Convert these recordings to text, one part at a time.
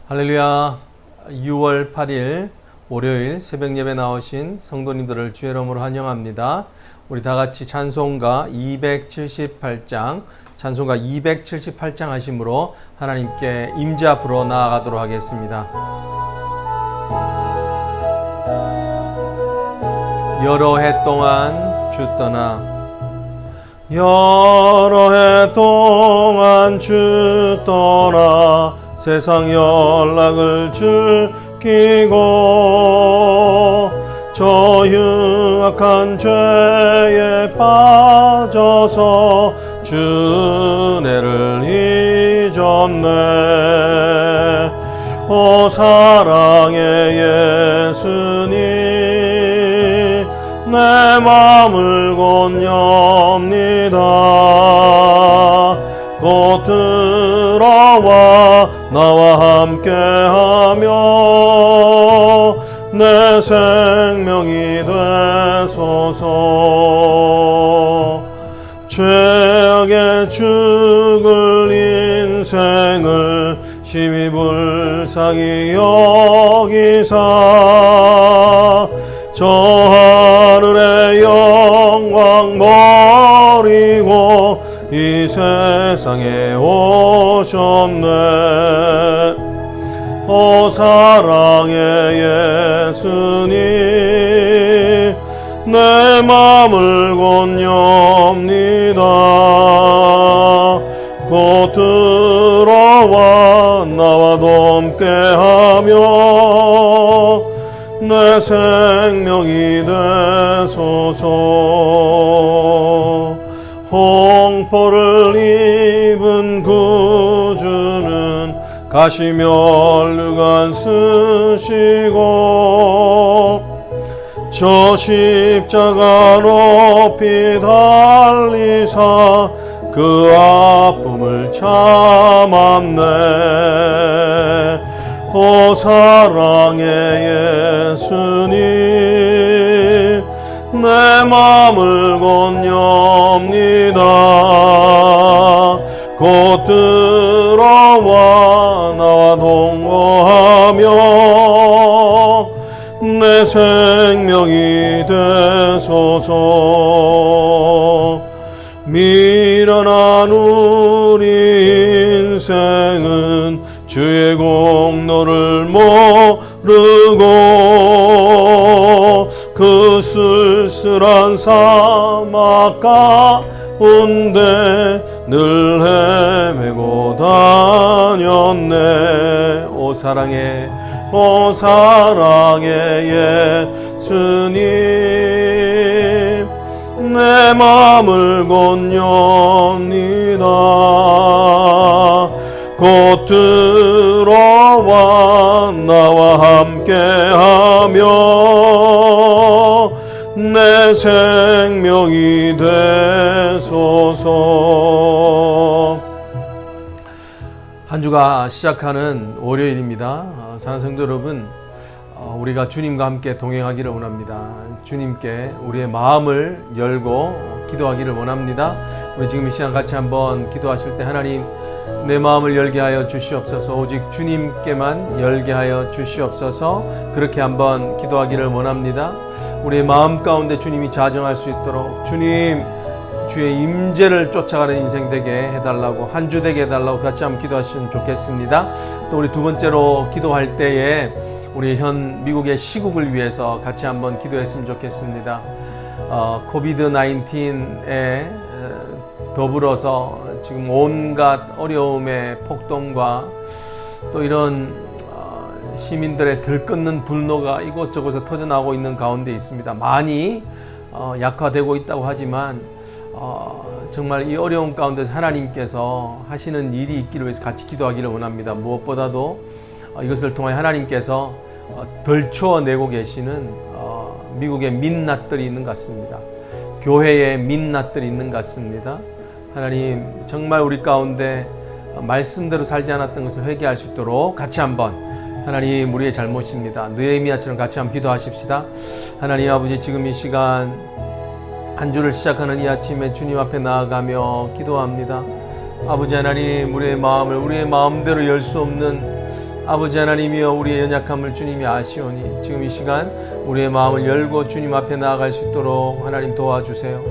할렐루야. 6월 8일 월요일 새벽 예배 나오신 성도님들을 주의 이름으로 환영합니다. 우리 다 같이 찬송가 278장 하심으로 하나님께 임재 앞으로 나아가도록 하겠습니다. 여러 해 동안 주 떠나 여러 해 동안 주 떠나 세상 연락을 즐기고 저 흉악한 죄에 빠져서 주 은혜를 잊었네. 오 사랑의 예수님 내 맘을 곧 엽니다. 곧 들어와 나와 함께하며 내 생명이 되소서. 죄악에 죽을 인생을 심히 불쌍히 여기사 저 하늘의 영광 버리고 이 세상에 오셨네. 오 사랑의 예수님 내 맘을 곧 엽니다. 곧 들어와 나와도 함께하며 내 생명이 되소서. 홍포를 입은 구주는 가시면류관 쓰시고 저 십자가 높이 달리사 그 아픔을 참았네. 오 사랑의 예수님 내 맘을 곧 엽니다. 곧 들어와 나와 동거하며 내 생명이 되소서. 미련한 우리 인생은 주의 공로를 모르고 그 쓸쓸한 사막 가운데 늘 헤매고 다녔네. 오 사랑의 예수님 내 맘을 곧 엽니다. 곧 들어와 나와 함께하며 내 생명이 되소서. 한 주가 시작하는 월요일입니다. 사랑하는 성도 여러분, 우리가 주님과 함께 동행하기를 원합니다. 주님께 우리의 마음을 열고 기도하기를 원합니다. 우리 지금 이 시간 같이 한번 기도하실 때 하나님 내 마음을 열게 하여 주시옵소서. 오직 주님께만 열게 하여 주시옵소서. 그렇게 한번 기도하기를 원합니다. 우리의 마음 가운데 주님이 자정할 수 있도록 주님 주의 임재를 쫓아가는 인생 되게 해달라고, 한 주 되게 해달라고 같이 한번 기도하시면 좋겠습니다. 또 우리 두 번째로 기도할 때에 우리 현 미국의 시국을 위해서 같이 한번 기도했으면 좋겠습니다. 코비드 19에 더불어서 지금 온갖 어려움의 폭동과 또 이런 시민들의 들끓는 분노가 이곳저곳에 터져나오고 있는 가운데 있습니다. 많이 약화되고 있다고 하지만 정말 이 어려움 가운데서 하나님께서 하시는 일이 있기를 위해서 같이 기도하기를 원합니다. 무엇보다도 이것을 통해 하나님께서 덜 추워내고 계시는 미국의 민낯들이 있는 것 같습니다. 교회의 민낯들이 있는 것 같습니다. 하나님 정말 우리 가운데 말씀대로 살지 않았던 것을 회개할 수 있도록 같이 한번, 하나님 우리의 잘못입니다. 느헤미야처럼 같이 한번 기도하십시다. 하나님 아버지 지금 이 시간 한 주를 시작하는 이 아침에 주님 앞에 나아가며 기도합니다. 아버지 하나님, 우리의 마음을 우리의 마음대로 열 수 없는 아버지 하나님이여, 우리의 연약함을 주님이 아시오니 지금 이 시간 우리의 마음을 열고 주님 앞에 나아갈 수 있도록 하나님 도와주세요.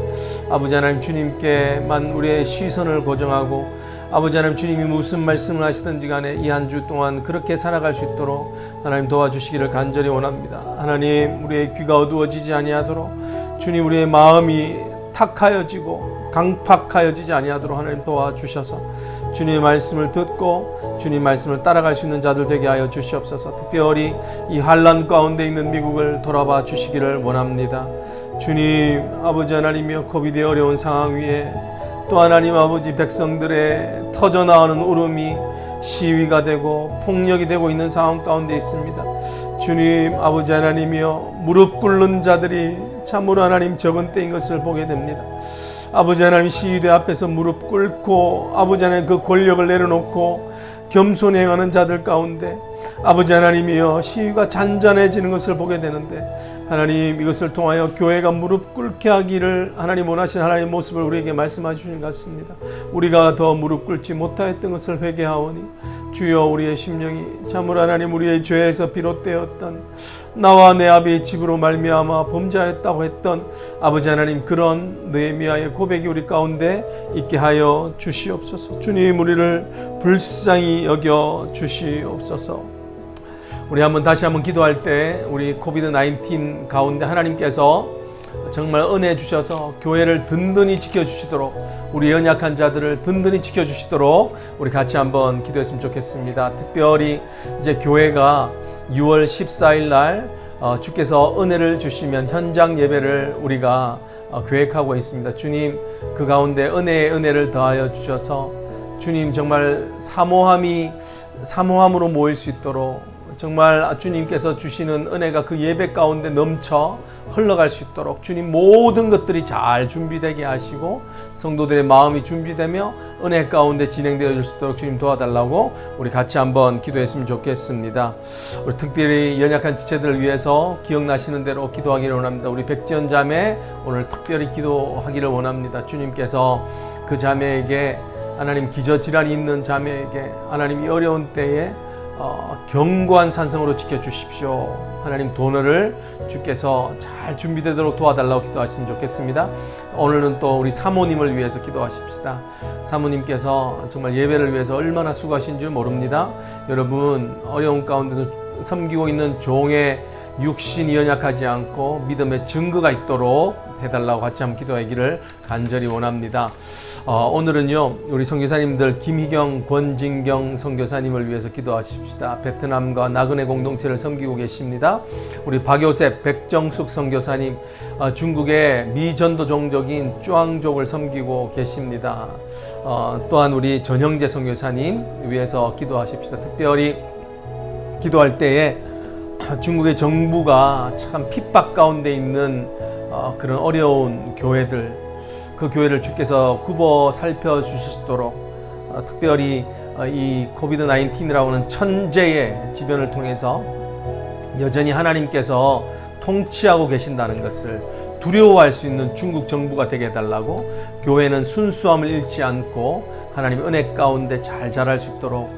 아버지 하나님, 주님께만 우리의 시선을 고정하고 아버지 하나님, 주님이 무슨 말씀을 하시든지 간에 이 한 주 동안 그렇게 살아갈 수 있도록 하나님 도와주시기를 간절히 원합니다. 하나님, 우리의 귀가 어두워지지 아니하도록, 주님 우리의 마음이 탁하여지고 강팍하여지지 아니하도록 하나님 도와주셔서 주님의 말씀을 듣고 주님 말씀을 따라갈 수 있는 자들 되게 하여 주시옵소서. 특별히 이 환난 가운데 있는 미국을 돌아봐 주시기를 원합니다. 주님 아버지 하나님이여, 코비드의 어려운 상황 위에 또 하나님 아버지 백성들의 터져나오는 울음이 시위가 되고 폭력이 되고 있는 상황 가운데 있습니다. 주님 아버지 하나님이여, 무릎 꿇는 자들이 참으로 하나님 적은 때인 것을 보게 됩니다. 아버지 하나님, 시위대 앞에서 무릎 꿇고 아버지 하나님 그 권력을 내려놓고 겸손히 행하는 자들 가운데 아버지 하나님이여, 시위가 잔잔해지는 것을 보게 되는데 하나님, 이것을 통하여 교회가 무릎 꿇게 하기를 하나님 원하시는 하나님의 모습을 우리에게 말씀해 주신 것 같습니다. 우리가 더 무릎 꿇지 못하였던 것을 회개하오니 주여, 우리의 심령이 참으로 하나님 우리의 죄에서 비롯되었던 나와 내 아비의 집으로 말미암아 범죄하였다고 했던 아버지 하나님, 그런 느헤미야의 고백이 우리 가운데 있게 하여 주시옵소서. 주님, 우리를 불쌍히 여겨 주시옵소서. 우리 다시 한번 기도할 때 우리 코비드-19 가운데 하나님께서 정말 은혜 주셔서 교회를 든든히 지켜주시도록, 우리 연약한 자들을 든든히 지켜주시도록 우리 같이 한번 기도했으면 좋겠습니다. 특별히 이제 교회가 6월 14일 날 주께서 은혜를 주시면 현장 예배를 우리가 계획하고 있습니다. 주님, 그 가운데 은혜의 은혜를 더하여 주셔서 주님 정말 사모함으로 모일 수 있도록, 정말 주님께서 주시는 은혜가 그 예배 가운데 넘쳐 흘러갈 수 있도록 주님 모든 것들이 잘 준비되게 하시고 성도들의 마음이 준비되며 은혜 가운데 진행되어질 수 있도록 주님 도와달라고 우리 같이 한번 기도했으면 좋겠습니다. 우리 특별히 연약한 지체들을 위해서 기억나시는 대로 기도하기를 원합니다. 우리 백지연 자매 오늘 특별히 기도하기를 원합니다. 주님께서 그 자매에게, 하나님 기저질환이 있는 자매에게 하나님 이 어려운 때에 견고한 산성으로 지켜주십시오. 하나님 도너를 주께서 잘 준비되도록 도와달라고 기도하시면 좋겠습니다. 오늘은 또 우리 사모님을 위해서 기도하십시다. 사모님께서 정말 예배를 위해서 얼마나 수고하신 줄 모릅니다. 여러분, 어려운 가운데도 섬기고 있는 종의 육신이 연약하지 않고 믿음의 증거가 있도록 해달라고 같이 한번 기도하기를 간절히 원합니다. 오늘은요, 우리 선교사님들 김희경, 권진경 선교사님을 위해서 기도하십시다. 베트남과 나그네 공동체를 섬기고 계십니다. 우리 박요셉, 백정숙 선교사님, 중국의 미전도 종족인 쭈앙족을 섬기고 계십니다. 또한 우리 전형재 선교사님 위해서 기도하십시다. 특별히 기도할 때에 중국의 정부가 참 핍박 가운데 있는 그런 어려운 교회들, 그 교회를 주께서 굽어 살펴주시도록, 특별히 이 코비드-19이라고 하는 천재의 지변을 통해서 여전히 하나님께서 통치하고 계신다는 것을 두려워할 수 있는 중국 정부가 되게 해달라고, 교회는 순수함을 잃지 않고 하나님 은혜 가운데 잘 자랄 수 있도록,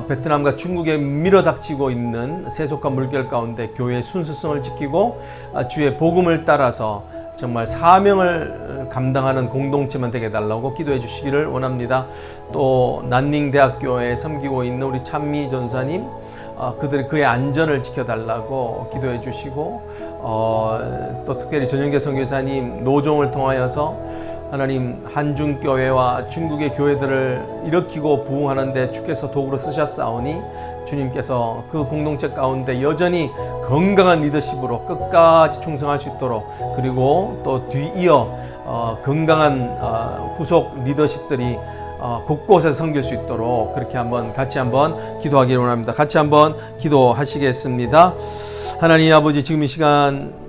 베트남과 중국에 밀어닥치고 있는 세속과 물결 가운데 교회의 순수성을 지키고 주의 복음을 따라서 정말 사명을 감당하는 공동체만 되게 해달라고 기도해 주시기를 원합니다. 또 난닝대학교에 섬기고 있는 우리 찬미 전사님, 그의 안전을 지켜달라고 기도해 주시고, 또 특별히 전영재 선교사님 노종을 통하여서 하나님 한중교회와 중국의 교회들을 일으키고 부흥하는데 주께서 도구로 쓰셨사오니 주님께서 그 공동체 가운데 여전히 건강한 리더십으로 끝까지 충성할 수 있도록, 그리고 또 뒤이어 건강한 후속 리더십들이 곳곳에 섬길 수 있도록 그렇게 같이 한번 기도하기를 원합니다. 같이 한번 기도하시겠습니다. 하나님 아버지, 지금 이 시간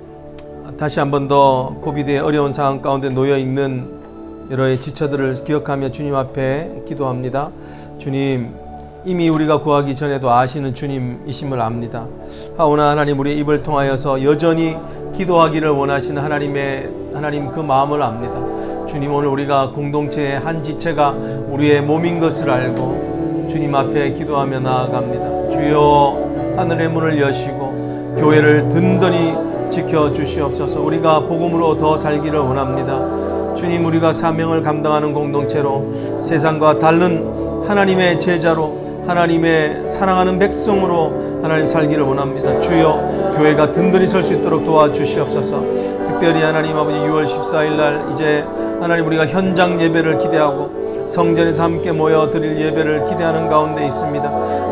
다시 한번 더 코비드의 어려운 상황 가운데 놓여 있는 여러의 지체들을 기억하며 주님 앞에 기도합니다. 주님, 이미 우리가 구하기 전에도 아시는 주님이심을 압니다. 하오나 하나님, 우리의 입을 통하여서 여전히 기도하기를 원하시는 하나님 그 마음을 압니다. 주님, 오늘 우리가 공동체의 한 지체가 우리의 몸인 것을 알고 주님 앞에 기도하며 나아갑니다. 주여, 하늘의 문을 여시고 교회를 든든히 지켜주시옵소서. 우리가 복음으로 더 살기를 원합니다. 주님, 우리가 사명을 감당하는 공동체로 세상과 다른 하나님의 제자로 하나님의 사랑하는 백성으로 하나님 살기를 원합니다. 주여, 교회가 든든히 설 수 있도록 도와주시옵소서. 특별히 하나님 아버지 6월 14일 날 이제 하나님 우리가 현장 예배를 기대하고 성전에서 함께 모여 드릴 예배를 기대하는 가운데 있습니다.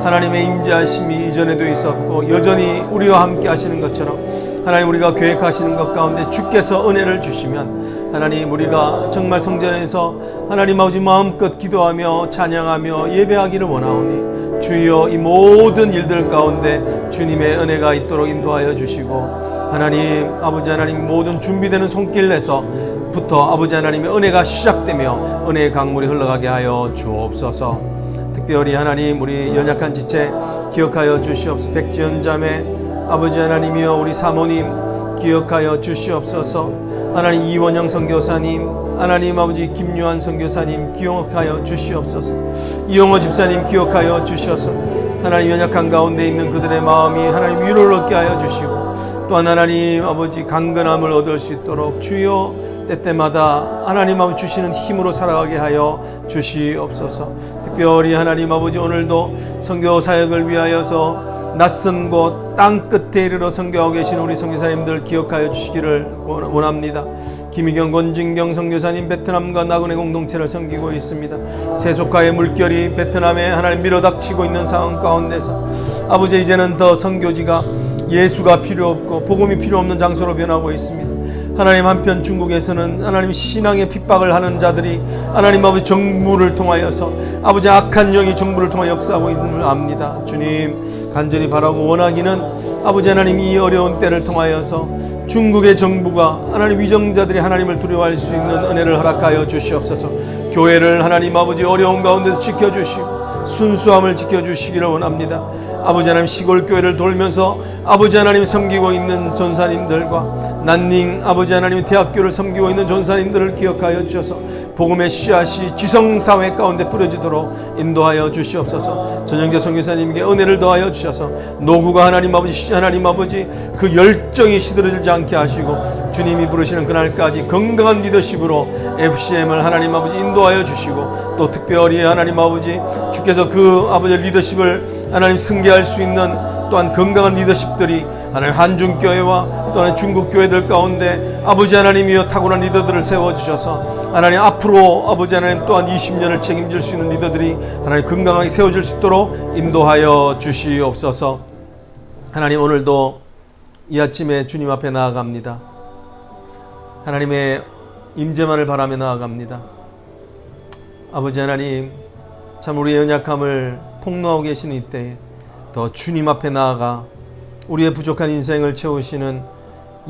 하나님의 임재하심이 이전에도 있었고 여전히 우리와 함께 하시는 것처럼 하나님 우리가 계획하시는 것 가운데 주께서 은혜를 주시면 하나님 우리가 정말 성전에서 하나님 아버지 마음껏 기도하며 찬양하며 예배하기를 원하오니 주여, 이 모든 일들 가운데 주님의 은혜가 있도록 인도하여 주시고 하나님 아버지 하나님 모든 준비되는 손길에서부터 아버지 하나님의 은혜가 시작되며 은혜의 강물이 흘러가게 하여 주옵소서. 특별히 하나님 우리 연약한 지체 기억하여 주시옵소서. 백지연 자매 아버지 하나님이여 우리 사모님 기억하여 주시옵소서. 하나님 이원영 선교사님, 하나님 아버지 김유한 선교사님 기억하여 주시옵소서. 이영호 집사님 기억하여 주셔서 하나님 연약한 가운데 있는 그들의 마음이 하나님 위로를 얻게 하여 주시고 또한 하나님 아버지 강건함을 얻을 수 있도록 주여 때때마다 하나님 아버지 주시는 힘으로 살아가게 하여 주시옵소서. 특별히 하나님 아버지 오늘도 선교 사역을 위하여서 낯선 곳 땅 끝에 이르러 선교하고 계신 우리 선교사님들 기억하여 주시기를 원합니다. 김희경, 권진경 선교사님 베트남과 나그네 공동체를 섬기고 있습니다. 세속화의 물결이 베트남에 하나님 밀어닥치고 있는 상황 가운데서 아버지 이제는 더 선교지가 예수가 필요 없고 복음이 필요 없는 장소로 변하고 있습니다. 하나님 한편 중국에서는 하나님 신앙의 핍박을 하는 자들이 하나님 아버지 정부를 통하여서 아버지 악한 영이 정부를 통하여 역사하고 있는 걸 압니다. 주님 간절히 바라고 원하기는 아버지 하나님 이 어려운 때를 통하여서 중국의 정부가 하나님 위정자들이 하나님을 두려워할 수 있는 은혜를 허락하여 주시옵소서. 교회를 하나님 아버지 어려운 가운데서 지켜주시고 순수함을 지켜주시기를 원합니다. 아버지 하나님 시골 교회를 돌면서 아버지 하나님 섬기고 있는 전사님들과 난닝 아버지 하나님 대학교를 섬기고 있는 전사님들을 기억하여 주셔서 복음의 씨앗이 지성사회 가운데 뿌려지도록 인도하여 주시옵소서. 전영재 선교사님께 은혜를 더하여 주셔서 노구가 하나님 아버지 그 열정이 시들어지지 않게 하시고 주님이 부르시는 그날까지 건강한 리더십으로 FCM을 하나님 아버지 인도하여 주시고 또 특별히 하나님 아버지 주께서 그 아버지 리더십을 하나님 승계할 수 있는 또한 건강한 리더십들이 하나님 한중교회와 또한 중국교회들 가운데 아버지 하나님이여 탁월한 리더들을 세워주셔서 하나님 앞으로 아버지 하나님 또한 20년을 책임질 수 있는 리더들이 하나님 건강하게 세워질 수 있도록 인도하여 주시옵소서. 하나님 오늘도 이 아침에 주님 앞에 나아갑니다. 하나님의 임재만을 바라며 나아갑니다. 아버지 하나님 참 우리의 연약함을 폭로하고 계시는 이때에 더 주님 앞에 나아가 우리의 부족한 인생을 채우시는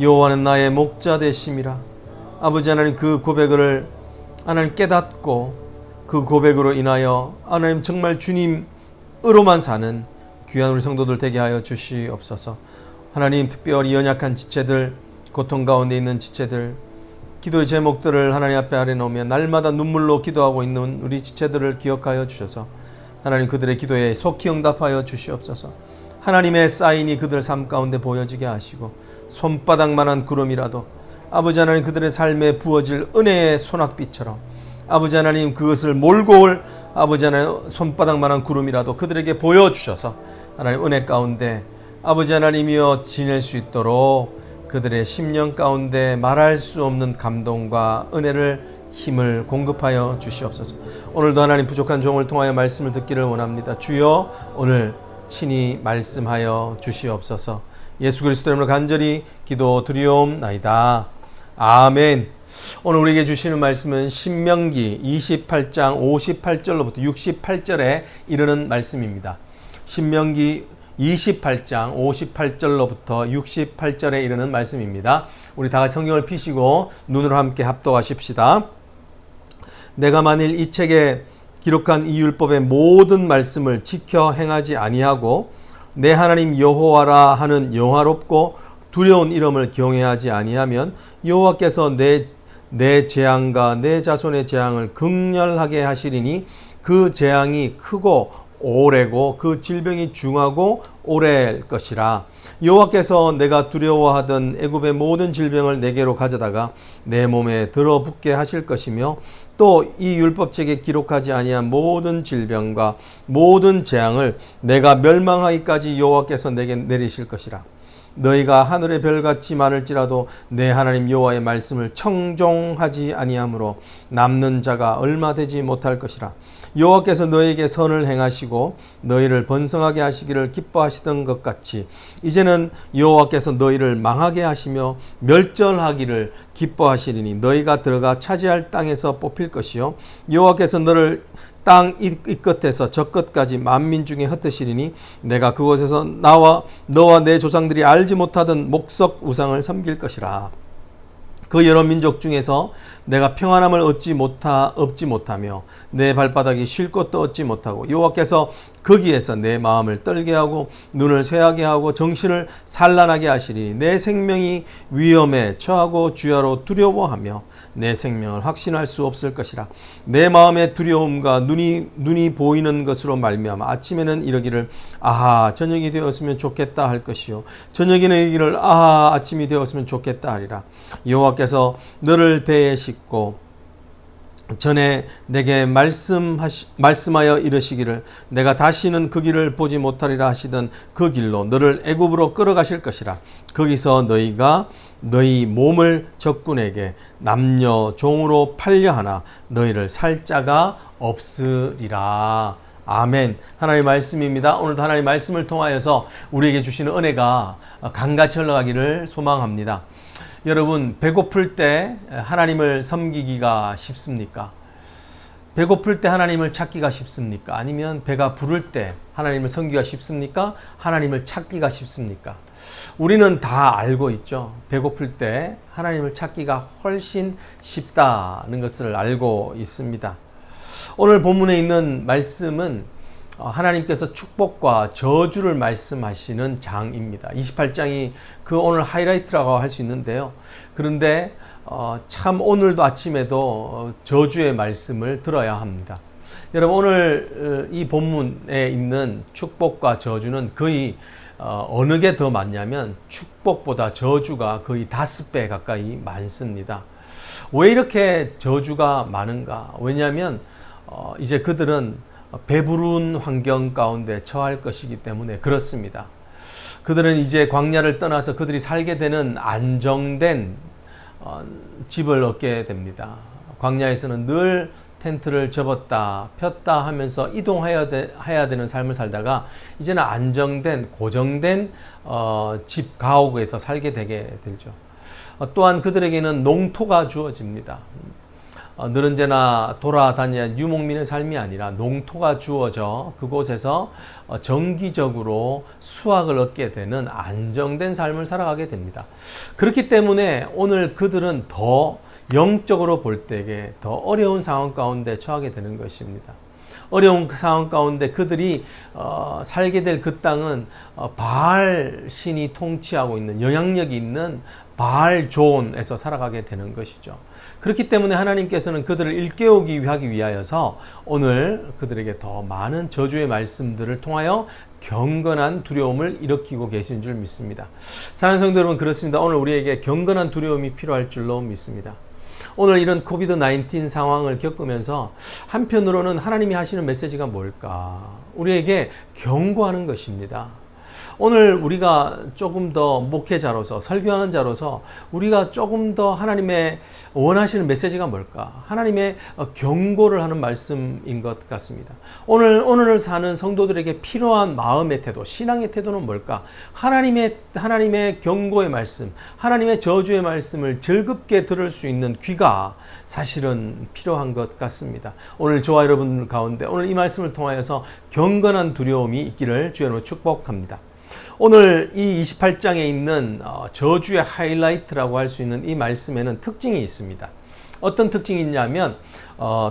여호와는 나의 목자 되심이라. 아버지 하나님 그 고백을 하나님 깨닫고 그 고백으로 인하여 하나님 정말 주님으로만 사는 귀한 우리 성도들 되게 하여 주시옵소서. 하나님 특별히 연약한 지체들, 고통 가운데 있는 지체들, 기도의 제목들을 하나님 앞에 아래놓으며 날마다 눈물로 기도하고 있는 우리 지체들을 기억하여 주셔서 하나님 그들의 기도에 속히 응답하여 주시옵소서. 하나님의 사인이 그들 삶 가운데 보여지게 하시고 손바닥만한 구름이라도 아버지 하나님 그들의 삶에 부어질 은혜의 소낙비처럼 아버지 하나님 그것을 몰고 올 아버지 하나님 손바닥만한 구름이라도 그들에게 보여주셔서 하나님 은혜 가운데 아버지 하나님이여 지낼 수 있도록 그들의 심령 가운데 말할 수 없는 감동과 은혜를 힘을 공급하여 주시옵소서. 오늘도 하나님 부족한 종을 통하여 말씀을 듣기를 원합니다. 주여 오늘 친히 말씀하여 주시옵소서. 예수 그리스도 이름으로 간절히 기도드리옵나이다. 아멘. 오늘 우리에게 주시는 말씀은 신명기 28장 58절로부터 68절에 이르는 말씀입니다. 신명기 28장 58절로부터 68절에 이르는 말씀입니다. 우리 다 같이 성경을 펴시고 눈으로 함께 합독하십시다. 내가 만일 이 책에 기록한 이 율법의 모든 말씀을 지켜 행하지 아니하고 내 하나님 여호와라 하는 영화롭고 두려운 이름을 경외하지 아니하면 여호와께서 내 재앙과 내 자손의 재앙을 극렬하게 하시리니 그 재앙이 크고 오래고 그 질병이 중하고 오래일 것이라. 여호와께서 내가 두려워하던 애굽의 모든 질병을 내게로 가져다가 내 몸에 들어붙게 하실 것이며 또 이 율법책에 기록하지 아니한 모든 질병과 모든 재앙을 내가 멸망하기까지 여호와께서 내게 내리실 것이라. 너희가 하늘의 별같이 많을지라도 내 하나님 여호와의 말씀을 청종하지 아니하므로 남는 자가 얼마 되지 못할 것이라. 여호와께서 너희에게 선을 행하시고 너희를 번성하게 하시기를 기뻐하시던 것 같이 이제는 여호와께서 너희를 망하게 하시며 멸절하기를 기뻐하시리니 너희가 들어가 차지할 땅에서 뽑힐 것이요 여호와께서 너를 땅 이 끝에서 저 끝까지 만민 중에 흩으시리니 내가 그곳에서 너와 내 조상들이 알지 못하던 목석 우상을 섬길 것이라. 그 여러 민족 중에서 내가 평안함을 얻지 못하며 내 발바닥이 쉴 곳도 얻지 못하고 여호와께서 거기에서 내 마음을 떨게 하고 눈을 쇠하게 하고 정신을 산란하게 하시리니 내 생명이 위험에 처하고 주야로 두려워하며 내 생명을 확신할 수 없을 것이라. 내 마음의 두려움과 눈이 보이는 것으로 말미암아 아침에는 이르기를 아하 저녁이 되었으면 좋겠다 할 것이요 저녁에는 이르기를 아하 아침이 되었으면 좋겠다 하리라. 여호와께서 너를 배에 싣고 전에 내게 말씀하여 이르시기를 내가 다시는 그 길을 보지 못하리라 하시던 그 길로 너를 애굽으로 끌어가실 것이라. 거기서 너희가 너희 몸을 적군에게 남녀 종으로 팔려 하나 너희를 살 자가 없으리라. 아멘. 하나님의 말씀입니다. 오늘도 하나님의 말씀을 통하여서 우리에게 주시는 은혜가 강같이 흘러가기를 소망합니다. 여러분, 배고플 때 하나님을 섬기기가 쉽습니까? 배고플 때 하나님을 찾기가 쉽습니까? 아니면 배가 부를 때 하나님을 섬기기가 쉽습니까? 하나님을 찾기가 쉽습니까? 우리는 다 알고 있죠. 배고플 때 하나님을 찾기가 훨씬 쉽다는 것을 알고 있습니다. 오늘 본문에 있는 말씀은 하나님께서 축복과 저주를 말씀하시는 장입니다. 28장이 그 오늘 하이라이트라고 할 수 있는데요. 그런데 참 오늘도 아침에도 저주의 말씀을 들어야 합니다. 여러분 오늘 이 본문에 있는 축복과 저주는 거의 어느 게 더 많냐면 축복보다 저주가 거의 5배 가까이 많습니다. 왜 이렇게 저주가 많은가? 왜냐하면 이제 그들은 배부른 환경 가운데 처할 것이기 때문에 그렇습니다. 그들은 이제 광야를 떠나서 그들이 살게 되는 안정된 집을 얻게 됩니다. 광야에서는 늘 텐트를 접었다 폈다 하면서 이동해야 되는 삶을 살다가 이제는 안정된 고정된 집 가옥에서 살게 되게 되죠. 또한 그들에게는 농토가 주어집니다. 늘은제나 돌아다니는 유목민의 삶이 아니라 농토가 주어져 그곳에서 정기적으로 수확을 얻게 되는 안정된 삶을 살아가게 됩니다. 그렇기 때문에 오늘 그들은 더 영적으로 볼 때에 더 어려운 상황 가운데 처하게 되는 것입니다. 어려운 상황 가운데 그들이 살게 될 그 땅은 바알 신이 통치하고 있는 영향력이 있는 바알존에서 살아가게 되는 것이죠. 그렇기 때문에 하나님께서는 그들을 일깨우기 위하여서 오늘 그들에게 더 많은 저주의 말씀들을 통하여 경건한 두려움을 일으키고 계신 줄 믿습니다. 사랑하는 성도 여러분, 그렇습니다. 오늘 우리에게 경건한 두려움이 필요할 줄로 믿습니다. 오늘 이런 코비드-19 상황을 겪으면서 한편으로는 하나님이 하시는 메시지가 뭘까? 우리에게 경고하는 것입니다. 오늘 우리가 조금 더 목회자로서 설교하는 자로서 우리가 조금 더 하나님의 원하시는 메시지가 뭘까? 하나님의 경고를 하는 말씀인 것 같습니다. 오늘을 사는 성도들에게 필요한 마음의 태도, 신앙의 태도는 뭘까? 하나님의 경고의 말씀, 하나님의 저주의 말씀을 즐겁게 들을 수 있는 귀가 사실은 필요한 것 같습니다. 오늘 저와 여러분 가운데 오늘 이 말씀을 통하여서 경건한 두려움이 있기를 주의 축복합니다. 오늘 이 28장에 있는 저주의 하이라이트라고 할 수 있는 이 말씀에는 특징이 있습니다. 어떤 특징이 있냐면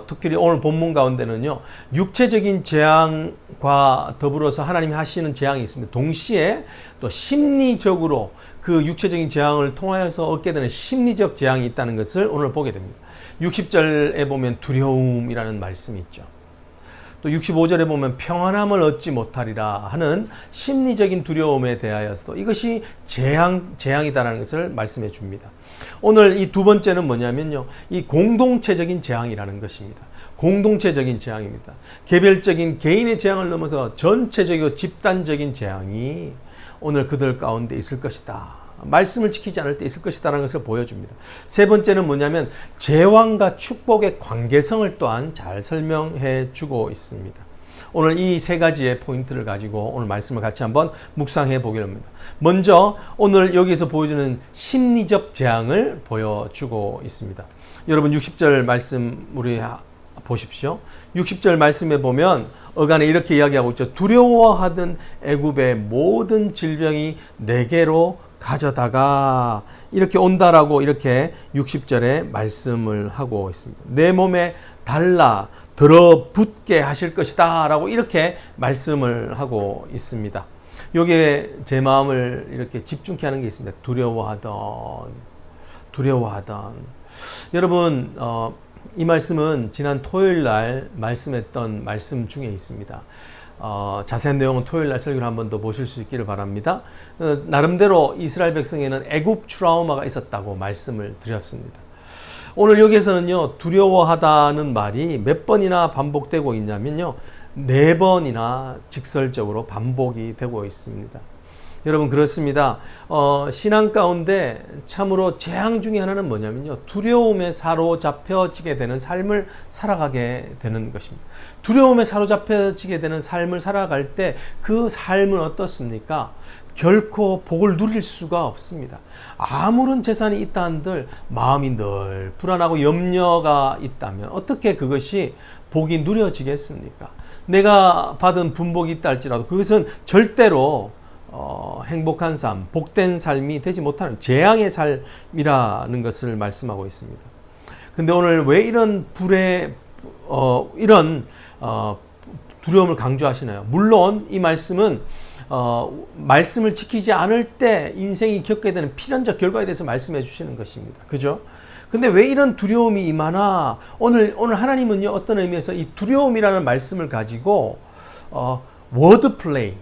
특별히 오늘 본문 가운데는요, 육체적인 재앙과 더불어서 하나님이 하시는 재앙이 있습니다. 동시에 또 심리적으로 그 육체적인 재앙을 통하여서 얻게 되는 심리적 재앙이 있다는 것을 오늘 보게 됩니다. 60절에 보면 두려움이라는 말씀이 있죠. 또 65절에 보면 평안함을 얻지 못하리라 하는 심리적인 두려움에 대하여서도 이것이 재앙이다라는 것을 말씀해 줍니다. 오늘 이 두 번째는 뭐냐면요, 이 공동체적인 재앙이라는 것입니다. 공동체적인 재앙입니다. 개별적인 개인의 재앙을 넘어서 전체적이고 집단적인 재앙이 오늘 그들 가운데 있을 것이다. 말씀을 지키지 않을 때 있을 것이다라는 것을 보여줍니다. 세 번째는 뭐냐면 재앙과 축복의 관계성을 또한 잘 설명해 주고 있습니다. 오늘 이 세 가지의 포인트를 가지고 오늘 말씀을 같이 한번 묵상해 보기로 합니다. 먼저 오늘 여기서 보여주는 심리적 재앙을 보여주고 있습니다. 여러분 60절 말씀 우리 보십시오. 60절 말씀에 보면 어간에 이렇게 이야기하고 있죠. 두려워하던 애굽의 모든 질병이 내게로 가져다가 이렇게 온다라고 이렇게 60절에 말씀을 하고 있습니다. 내 몸에 달라 들어붙게 하실 것이다 라고 이렇게 말씀을 하고 있습니다. 여기에 제 마음을 이렇게 집중케 하는 게 있습니다. 두려워하던 여러분 이 말씀은 지난 토요일 날 말씀했던 말씀 중에 있습니다. 자세한 내용은 토요일 날 설교를 한 번 더 보실 수 있기를 바랍니다. 나름대로 이스라엘 백성에는 애굽 트라우마가 있었다고 말씀을 드렸습니다. 오늘 여기에서는요, 두려워하다는 말이 몇 번이나 반복되고 있냐면요, 4번이나 직설적으로 반복이 되고 있습니다. 여러분 그렇습니다. 신앙 가운데 참으로 재앙 중에 하나는 뭐냐면요, 두려움에 사로잡혀지게 되는 삶을 살아가게 되는 것입니다. 두려움에 사로잡혀지게 되는 삶을 살아갈 때 그 삶은 어떻습니까? 결코 복을 누릴 수가 없습니다. 아무런 재산이 있다 한들 마음이 늘 불안하고 염려가 있다면 어떻게 그것이 복이 누려지겠습니까? 내가 받은 분복이 있다 할지라도 그것은 절대로 행복한 삶, 복된 삶이 되지 못하는 재앙의 삶이라는 것을 말씀하고 있습니다. 근데 오늘 왜 이런 두려움을 강조하시나요? 물론 이 말씀은 말씀을 지키지 않을 때 인생이 겪게 되는 필연적 결과에 대해서 말씀해 주시는 것입니다. 그죠? 근데 왜 이런 두려움이 임하나? 오늘 하나님은요, 어떤 의미에서 이 두려움이라는 말씀을 가지고 워드 플레이,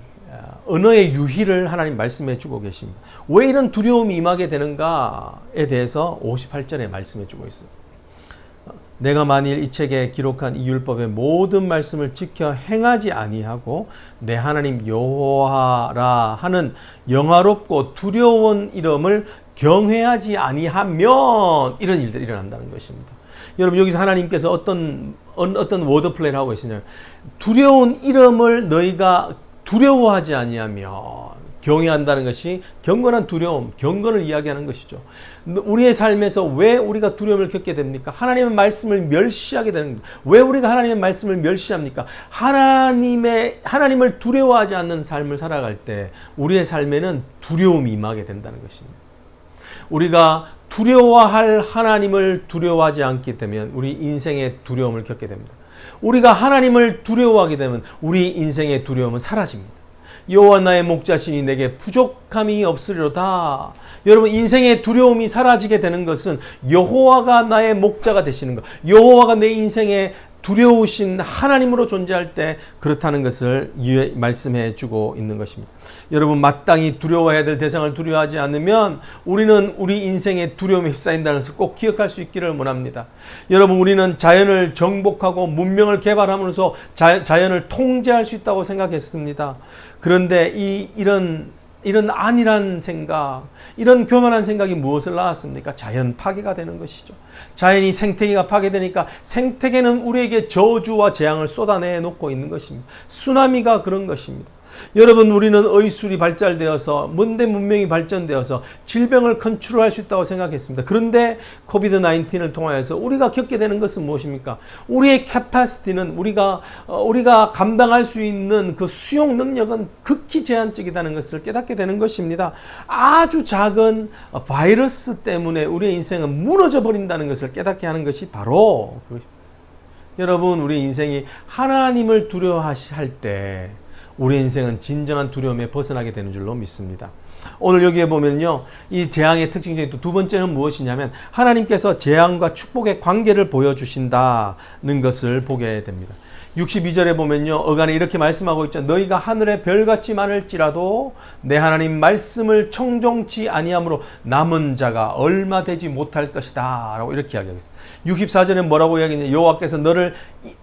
언어의 유희를 하나님 말씀해 주고 계십니다. 왜 이런 두려움이 임하게 되는가에 대해서 58절에 말씀해 주고 있습니다. 내가 만일 이 책에 기록한 이 율법의 모든 말씀을 지켜 행하지 아니하고 내 하나님 여호와라 하는 영화롭고 두려운 이름을 경외하지 아니하면 이런 일들이 일어난다는 것입니다. 여러분 여기서 하나님께서 어떤 워드 플레이를 하고 계시냐면 두려운 이름을 너희가 두려워하지 아니하면, 경외한다는 것이 경건한 두려움, 경건을 이야기하는 것이죠. 우리의 삶에서 왜 우리가 두려움을 겪게 됩니까? 하나님의 말씀을 멸시하게 되는 겁니다. 왜 우리가 하나님의 말씀을 멸시합니까? 하나님을 두려워하지 않는 삶을 살아갈 때 우리의 삶에는 두려움이 임하게 된다는 것입니다. 우리가 두려워할 하나님을 두려워하지 않기 때문에 우리 인생의 두려움을 겪게 됩니다. 우리가 하나님을 두려워하게 되면 우리 인생의 두려움은 사라집니다. 여호와 나의 목자시니 내게 부족함이 없으리로다. 여러분 인생의 두려움이 사라지게 되는 것은 여호와가 나의 목자가 되시는 것, 여호와가 내 인생에 두려우신 하나님으로 존재할 때 그렇다는 것을 말씀해 주고 있는 것입니다. 여러분 마땅히 두려워해야 될 대상을 두려워하지 않으면 우리는 우리 인생의 두려움에 휩싸인다는 것을 꼭 기억할 수 있기를 원합니다. 여러분 우리는 자연을 정복하고 문명을 개발하면서 자연을 통제할 수 있다고 생각했습니다. 그런데 이런 안일한 생각, 이런 교만한 생각이 무엇을 낳았습니까? 자연 파괴가 되는 것이죠. 자연이 생태계가 파괴되니까 생태계는 우리에게 저주와 재앙을 쏟아내 놓고 있는 것입니다. 쓰나미가 그런 것입니다. 여러분 우리는 의술이 발달되어서 문대 문명이 발전되어서 질병을 컨트롤할 수 있다고 생각했습니다. 그런데 코비드 19을 통하여서 우리가 겪게 되는 것은 무엇입니까? 우리의 캐파시티는 우리가 감당할 수 있는 그 수용 능력은 극히 제한적이라는 것을 깨닫게 되는 것입니다. 아주 작은 바이러스 때문에 우리의 인생은 무너져 버린다는 것을 깨닫게 하는 것이 바로 여러분 우리 인생이 하나님을 두려워할 때 우리 인생은 진정한 두려움에 벗어나게 되는 줄로 믿습니다. 오늘 여기에 보면요, 이 재앙의 특징 중에 또 두 번째는 무엇이냐면 하나님께서 재앙과 축복의 관계를 보여주신다는 것을 보게 됩니다. 62절에 보면요, 어간에 이렇게 말씀하고 있죠. 너희가 하늘의 별같이 많을지라도 내 하나님 말씀을 청종치 아니함으로 남은 자가 얼마 되지 못할 것이다 라고 이렇게 이야기하겠습니다. 64절에 뭐라고 이야기하냐. 여호와께서 너를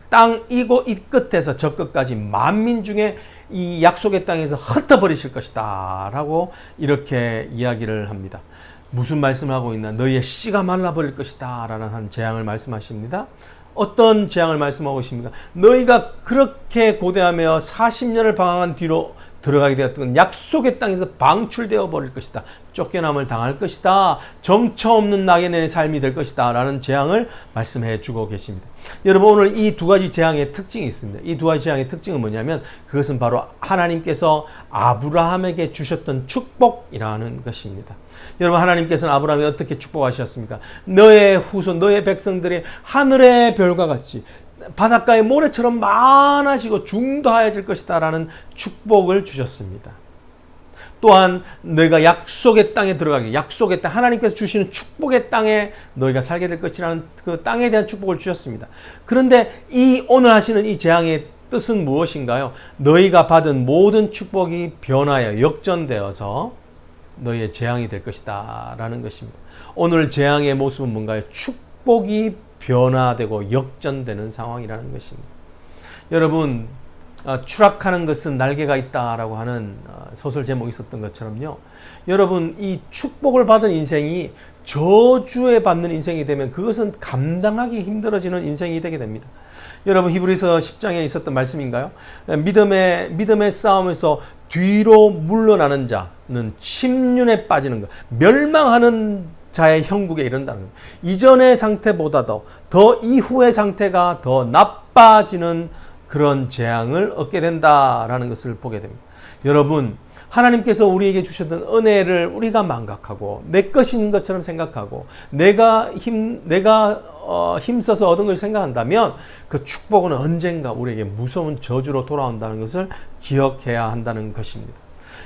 땅 이곳 이 끝에서 저 끝까지 만민 중에 이 약속의 땅에서 흩어버리실 것이다 라고 이렇게 이야기를 합니다. 무슨 말씀을 하고 있나? 너희의 씨가 말라버릴 것이다 라는 한 재앙을 말씀하십니다. 어떤 재앙을 말씀하고 계십니까? 너희가 그렇게 고대하며 40년을 방황한 뒤로 들어가게 되었던 약속의 땅에서 방출되어 버릴 것이다. 쫓겨남을 당할 것이다. 정처 없는 낙인의 삶이 될 것이다 라는 재앙을 말씀해 주고 계십니다. 여러분, 오늘 이 두 가지 재앙의 특징이 있습니다. 이 두 가지 재앙의 특징은 뭐냐면 그것은 바로 하나님께서 아브라함에게 주셨던 축복이라는 것입니다. 여러분, 하나님께서는 아브라함에 어떻게 축복하셨습니까? 너의 후손, 너의 백성들이 하늘의 별과 같이 바닷가의 모래처럼 많아지고 중도하여질 것이다 라는 축복을 주셨습니다. 또한 너희가 약속의 땅에 들어가게, 약속의 땅, 하나님께서 주시는 축복의 땅에 너희가 살게 될 것이라는 그 땅에 대한 축복을 주셨습니다. 그런데 오늘 하시는 이 재앙의 뜻은 무엇인가요? 너희가 받은 모든 축복이 변하여 역전되어서 너희의 재앙이 될 것이다 라는 것입니다. 오늘 재앙의 모습은 뭔가요? 축복이 변화되고 역전되는 상황이라는 것입니다. 여러분, 추락하는 것은 날개가 있다라고 하는 소설 제목이 있었던 것처럼요. 여러분, 이 축복을 받은 인생이 저주에 받는 인생이 되면 그것은 감당하기 힘들어지는 인생이 되게 됩니다. 여러분, 히브리서 10장에 있었던 말씀인가요? 믿음의 싸움에서 뒤로 물러나는 자는 침륜에 빠지는 것, 멸망하는 자의 형국에 이른다는 것. 이전의 상태보다 더 이후의 상태가 더 나빠지는 그런 재앙을 얻게 된다라는 것을 보게 됩니다. 여러분, 하나님께서 우리에게 주셨던 은혜를 우리가 망각하고 내 것인 것처럼 생각하고 내가 힘써서 얻은 것을 생각한다면 그 축복은 언젠가 우리에게 무서운 저주로 돌아온다는 것을 기억해야 한다는 것입니다.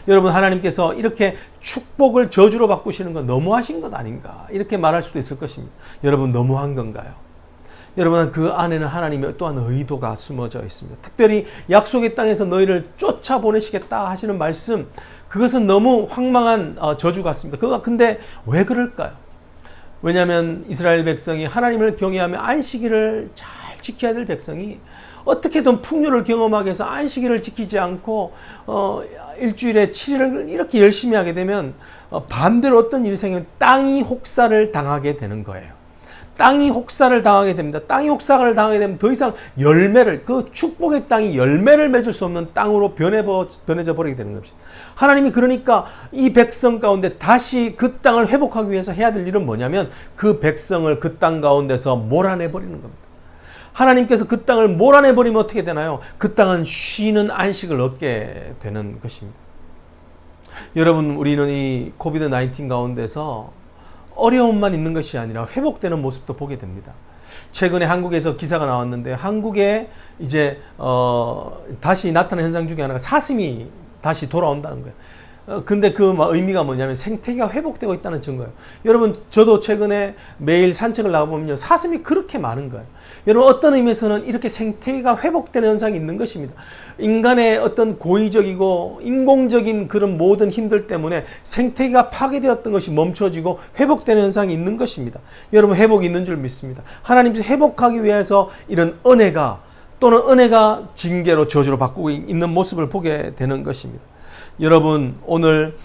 여러분, 하나님께서 이렇게 축복을 저주로 바꾸시는 건 너무하신 것 아닌가, 이렇게 말할 수도 있을 것입니다. 여러분, 너무한 건가요? 여러분, 그 안에는 하나님의 또한 의도가 숨어져 있습니다. 특별히 약속의 땅에서 너희를 쫓아보내시겠다 하시는 말씀, 그것은 너무 황망한 저주 같습니다. 근데 왜 그럴까요? 왜냐하면 이스라엘 백성이 하나님을 경외하며 안식일을 잘 지켜야 될 백성이 어떻게든 풍요를 경험하기 위해서 안식일을 지키지 않고 일주일에 7일을 이렇게 열심히 하게 되면 반대로 어떤 일이 생기면 땅이 혹사를 당하게 되는 거예요. 땅이 혹사를 당하게 됩니다. 땅이 혹사를 당하게 되면 더 이상 열매를, 그 축복의 땅이 열매를 맺을 수 없는 땅으로 변해져 버리게 되는 것입니다. 하나님이 그러니까 이 백성 가운데 다시 그 땅을 회복하기 위해서 해야 될 일은 뭐냐면 그 백성을 그 땅 가운데서 몰아내 버리는 겁니다. 하나님께서 그 땅을 몰아내 버리면 어떻게 되나요? 그 땅은 쉬는 안식을 얻게 되는 것입니다. 여러분, 우리는 이 코비드 19 가운데서 어려움만 있는 것이 아니라 회복되는 모습도 보게 됩니다. 최근에 한국에서 기사가 나왔는데 한국에 이제 다시 나타난 현상 중에 하나가 사슴이 다시 돌아온다는 거예요. 근데 그 의미가 뭐냐면 생태계가 회복되고 있다는 증거예요. 여러분, 저도 최근에 매일 산책을 나가보면요, 사슴이 그렇게 많은 거예요. 여러분, 어떤 의미에서는 이렇게 생태계가 회복되는 현상이 있는 것입니다. 인간의 어떤 고의적이고 인공적인 그런 모든 힘들 때문에 생태계가 파괴되었던 것이 멈춰지고 회복되는 현상이 있는 것입니다. 여러분, 회복이 있는 줄 믿습니다. 하나님께서 회복하기 위해서 이런 은혜가 징계로 저주로 바꾸고 있는 모습을 보게 되는 것입니다. 여러분, 오늘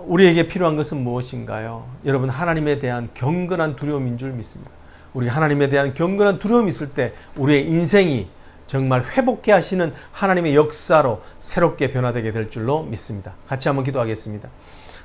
우리에게 필요한 것은 무엇인가요? 여러분, 하나님에 대한 경건한 두려움인 줄 믿습니다. 우리가 하나님에 대한 경건한 두려움이 있을 때 우리의 인생이 정말 회복해 하시는 하나님의 역사로 새롭게 변화되게 될 줄로 믿습니다. 같이 한번 기도하겠습니다.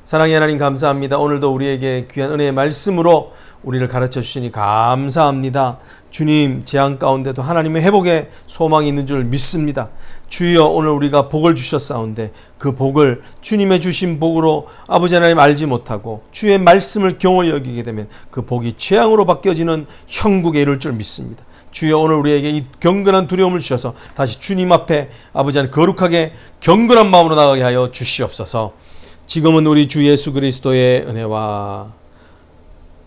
사랑의 하나님, 감사합니다. 오늘도 우리에게 귀한 은혜의 말씀으로 우리를 가르쳐 주시니 감사합니다. 주님, 재앙 가운데도 하나님의 회복에 소망이 있는 줄 믿습니다. 주여, 오늘 우리가 복을 주셨사온데 그 복을 주님의 주신 복으로 아버지 하나님 알지 못하고 주의 말씀을 경홀히 여기게 되면 그 복이 재앙으로 바뀌어지는 형국에 이를 줄 믿습니다. 주여, 오늘 우리에게 이 경건한 두려움을 주셔서 다시 주님 앞에 아버지 하나님 거룩하게 경건한 마음으로 나가게 하여 주시옵소서. 지금은 우리 주 예수 그리스도의 은혜와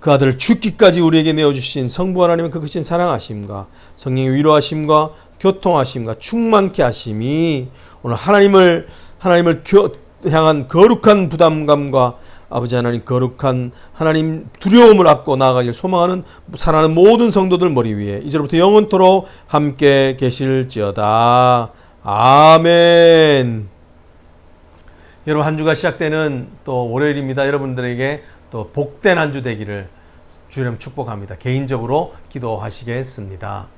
그 아들을 죽기까지 우리에게 내어주신 성부 하나님의 그 크신 사랑하심과 성령의 위로하심과 교통하심과 충만케 하심이 오늘 하나님을 향한 거룩한 부담감과 아버지 하나님 거룩한 하나님 두려움을 갖고 나아가길 소망하는 사랑하는 모든 성도들 머리 위에 이제부터 영원토록 함께 계실지어다. 아멘. 여러분, 한 주가 시작되는 또 월요일입니다. 여러분들에게 또 복된 한 주 되기를 주님 축복합니다. 개인적으로 기도하시겠습니다.